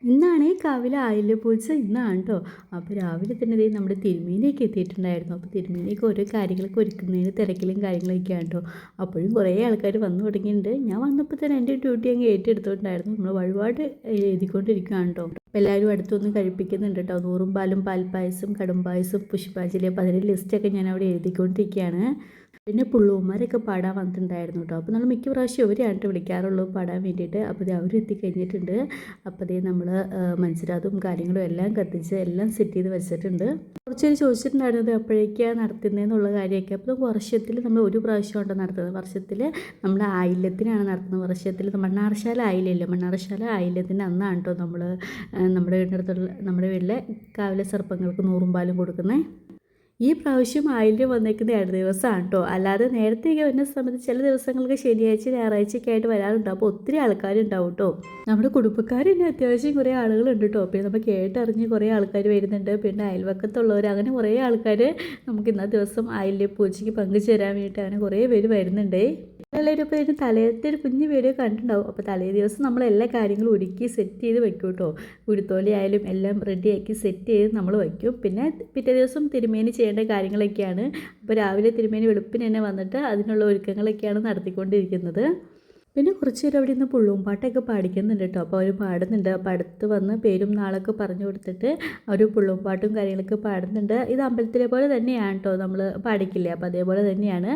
ഇന്നാണ് കാവിലെ ആയില്യ പൂജ ഇന്നാണ് കേട്ടോ. അപ്പോൾ രാവിലെ തന്നെ ദേ നമ്മുടെ തിരുമേനിയൊക്കെ എത്തിയിട്ടുണ്ടായിരുന്നു. അപ്പോൾ തിരുമേനിയൊക്കെ ഓരോ കാര്യങ്ങളൊക്കെ ഒരുക്കുന്നതിന് തിരക്കിലും കാര്യങ്ങളൊക്കെയാണ് കേട്ടോ. അപ്പോഴും കുറേ ആൾക്കാർ വന്നു തുടങ്ങിയിട്ടുണ്ട്. ഞാൻ വന്നപ്പോൾ തന്നെ എൻ്റെ ഡ്യൂട്ടി അങ്ങ് ഏറ്റെടുത്തിട്ടുണ്ടായിരുന്നു. നമ്മൾ വഴിപാട് എഴുതിക്കൊണ്ടിരിക്കുകയാണ് കേട്ടോ. അപ്പോൾ എല്ലാവരും അടുത്തൊന്നും കഴിപ്പിക്കുന്നുണ്ട് കേട്ടോ. നൂറും പാലും പാൽപ്പായസം കടുംപായസം പുഷ്പാഞ്ജലി അപ്പോൾ അതിൻ്റെ ലിസ്റ്റൊക്കെ ഞാൻ അവിടെ എഴുതിക്കൊണ്ടിരിക്കുകയാണ്. പിന്നെ പുള്ളൂന്മാരൊക്കെ പാടാൻ വന്നിട്ടുണ്ടായിരുന്നു കേട്ടോ. അപ്പോൾ നമ്മൾ മിക്ക പ്രാവശ്യം അവരെയാണ് വിളിക്കാറുള്ളൂ പാടാൻ വേണ്ടിയിട്ട്. അപ്പോൾ ഇത് അവർ എത്തിക്കഴിഞ്ഞിട്ടുണ്ട്. അപ്പോൾ അതേ നമ്മൾ മത്സരാതും കാര്യങ്ങളും എല്ലാം കത്തിച്ച് എല്ലാം സെറ്റ് ചെയ്ത് വെച്ചിട്ടുണ്ട്. കുറച്ച് പേര് ചോദിച്ചിട്ടുണ്ടായിരുന്നത് എപ്പോഴേക്കാണ് നടത്തുന്നതെന്നുള്ള കാര്യമൊക്കെ. അപ്പോൾ വർഷത്തിൽ നമ്മൾ ഒരു പ്രാവശ്യമാണ് നടത്തുന്നത്. വർഷത്തിൽ നമ്മൾ ആയില്യത്തിനാണ് നടത്തുന്നത്. വർഷത്തിൽ മണ്ണാറശാല ആയില്യമില്ല, മണ്ണാറശാല ആയില്യത്തിൻ്റെ അന്നാണ് കേട്ടോ നമ്മൾ നമ്മുടെ വീടിനടുത്തുള്ള നമ്മുടെ വീട്ടിലെ കാവിലെ സർപ്പങ്ങൾക്ക് നൂറും പാലും കൊടുക്കുന്നത്. ഈ പ്രാവശ്യം ആയില്യം വന്നേക്കുന്ന 2 ദിവസമാണ് കേട്ടോ. അല്ലാതെ നേരത്തെയൊക്കെ വരുന്ന സമയത്ത് ചില ദിവസങ്ങൾക്ക് ശനിയാഴ്ച ഞായറാഴ്ചയൊക്കെ ആയിട്ട് വരാറുണ്ട്. അപ്പോൾ ഒത്തിരി ആൾക്കാരുണ്ടാവും കേട്ടോ. നമ്മുടെ കുടുംബക്കാർ തന്നെ അത്യാവശ്യം കുറേ ആളുകളുണ്ട് കേട്ടോ. പിന്നെ നമ്മൾ കേട്ടറിഞ്ഞ് കുറേ ആൾക്കാർ വരുന്നുണ്ട്. പിന്നെ അയൽവക്കത്തുള്ളവർ അങ്ങനെ കുറേ ആൾക്കാർ നമുക്ക് ഇന്നത്തെ ദിവസം ആയില്യ പൂജയ്ക്ക് പങ്കുചേരാൻ വേണ്ടിയിട്ട് അങ്ങനെ കുറേ പേര് വരുന്നുണ്ട്. എല്ലാവരും ഇപ്പോൾ ഇതിന് തലേത്തെ ഒരു കുഞ്ഞു വീഡിയോ കണ്ടിട്ടുണ്ടാവും. അപ്പോൾ തലേ ദിവസം നമ്മൾ എല്ലാ കാര്യങ്ങളും ഒരുക്കി സെറ്റ് ചെയ്ത് വെക്കും കേട്ടോ. ഉടുത്തോലി ആയാലും എല്ലാം റെഡിയാക്കി സെറ്റ് ചെയ്ത് നമ്മൾ വയ്ക്കും. പിന്നെ പിറ്റേ ദിവസം തിരുമേനി ചെയ്യേണ്ട കാര്യങ്ങളൊക്കെയാണ്. അപ്പോൾ രാവിലെ തിരുമേനി വെളുപ്പിന് തന്നെ വന്നിട്ട് അതിനുള്ള ഒരുക്കങ്ങളൊക്കെയാണ് നടത്തിക്കൊണ്ടിരിക്കുന്നത്. പിന്നെ കുറച്ച് പേര് അവിടെ നിന്ന് പുള്ളും പാട്ടൊക്കെ പാടിക്കുന്നുണ്ട് കേട്ടോ. അപ്പോൾ അവർ പാടുന്നുണ്ട്. അപ്പോൾ അടുത്ത് വന്ന് പേരും നാളൊക്കെ പറഞ്ഞു കൊടുത്തിട്ട് അവർ പുള്ളും പാട്ടും കാര്യങ്ങളൊക്കെ പാടുന്നുണ്ട്. ഇത് അമ്പലത്തിലെ പോലെ തന്നെയാണ് കേട്ടോ, നമ്മൾ പാടിക്കില്ലേ, അപ്പോൾ അതേപോലെ തന്നെയാണ്.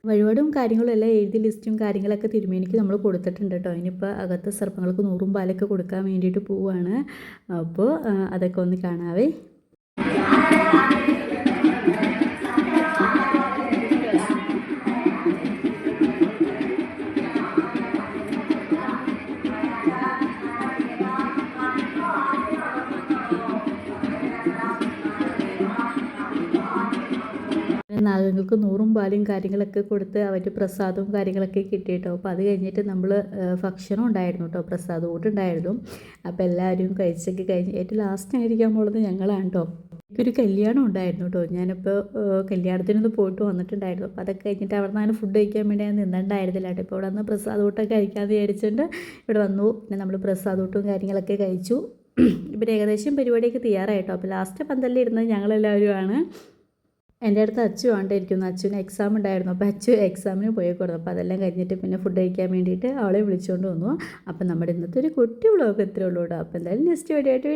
വഴിപാടും കാര്യങ്ങളും എല്ലാം എഴുതി ലിസ്റ്റും കാര്യങ്ങളൊക്കെ തിരുമേനിക്ക് നമ്മൾ കൊടുത്തിട്ടുണ്ട് കേട്ടോ. ഇനിയിപ്പോൾ അകത്തെ സർപ്പങ്ങൾക്ക് നൂറും പാലൊക്കെ കൊടുക്കാൻ വേണ്ടിയിട്ട് പോവുകയാണ്. അപ്പോൾ അതൊക്കെ ഒന്ന് കാണാവേ. നാഗങ്ങൾക്ക് നൂറും പാലും കാര്യങ്ങളൊക്കെ കൊടുത്ത് അവർക്ക് പ്രസാദവും കാര്യങ്ങളൊക്കെ കിട്ടി കേട്ടോ. അപ്പോൾ അത് കഴിഞ്ഞിട്ട് നമ്മൾ ഭക്ഷണം ഉണ്ടായിരുന്നു കേട്ടോ, പ്രസാദം കൂട്ടുണ്ടായിരുന്നു. അപ്പോൾ എല്ലാവരും കഴിച്ചൊക്കെ കഴിഞ്ഞ് ഏറ്റവും ലാസ്റ്റ് ആയിരിക്കാൻ പോകുന്നത് ഞങ്ങളാണ് കേട്ടോ. എനിക്കൊരു കല്യാണം ഉണ്ടായിരുന്നു കേട്ടോ. ഞാനിപ്പോൾ കല്യാണത്തിനൊന്ന് പോയിട്ട് വന്നിട്ടുണ്ടായിരുന്നു. അപ്പോൾ അതൊക്കെ കഴിഞ്ഞിട്ട് അവിടെ നിന്ന് ഫുഡ് കഴിക്കാൻ വേണ്ടി ഞാൻ നിന്നിട്ടുണ്ടായിരുന്നില്ല കേട്ടോ. ഇപ്പോൾ ഇവിടെ വന്ന് പ്രസാദം കൂട്ടൊക്കെ കഴിക്കാമെന്ന് വിചാരിച്ചിട്ട് ഇവിടെ വന്നു. പിന്നെ നമ്മൾ പ്രസാദം കൂട്ടും കാര്യങ്ങളൊക്കെ കഴിച്ചു. ഇപ്പോൾ ഏകദേശം പരിപാടിയൊക്കെ തയ്യാറായിട്ടോ. അപ്പോൾ ലാസ്റ്റ് പന്തലിൽ ഇരുന്നത് ഞങ്ങളെല്ലാവരുമാണ്. എൻ്റെ അടുത്ത് അച്ചു വേണ്ടിയിരിക്കുന്നു. അച്ചുവിന് എക്സാം ഉണ്ടായിരുന്നു. അപ്പോൾ അച്ചു എക്സാമിന് പോയേക്കുമായിരുന്നു. അപ്പോൾ അതെല്ലാം കഴിഞ്ഞിട്ട് പിന്നെ ഫുഡ് കഴിക്കാൻ വേണ്ടിയിട്ട് അവളെ വിളിച്ചുകൊണ്ട് വന്നു. അപ്പോൾ നമ്മുടെ ഇന്നത്തെ ഒരു കുട്ടി വ്ളോഗ് എത്രയേ ഉള്ളൂ കേട്ടോ. അപ്പോൾ എന്തായാലും നെക്സ്റ്റ് വീഡിയോ ആയിട്ട്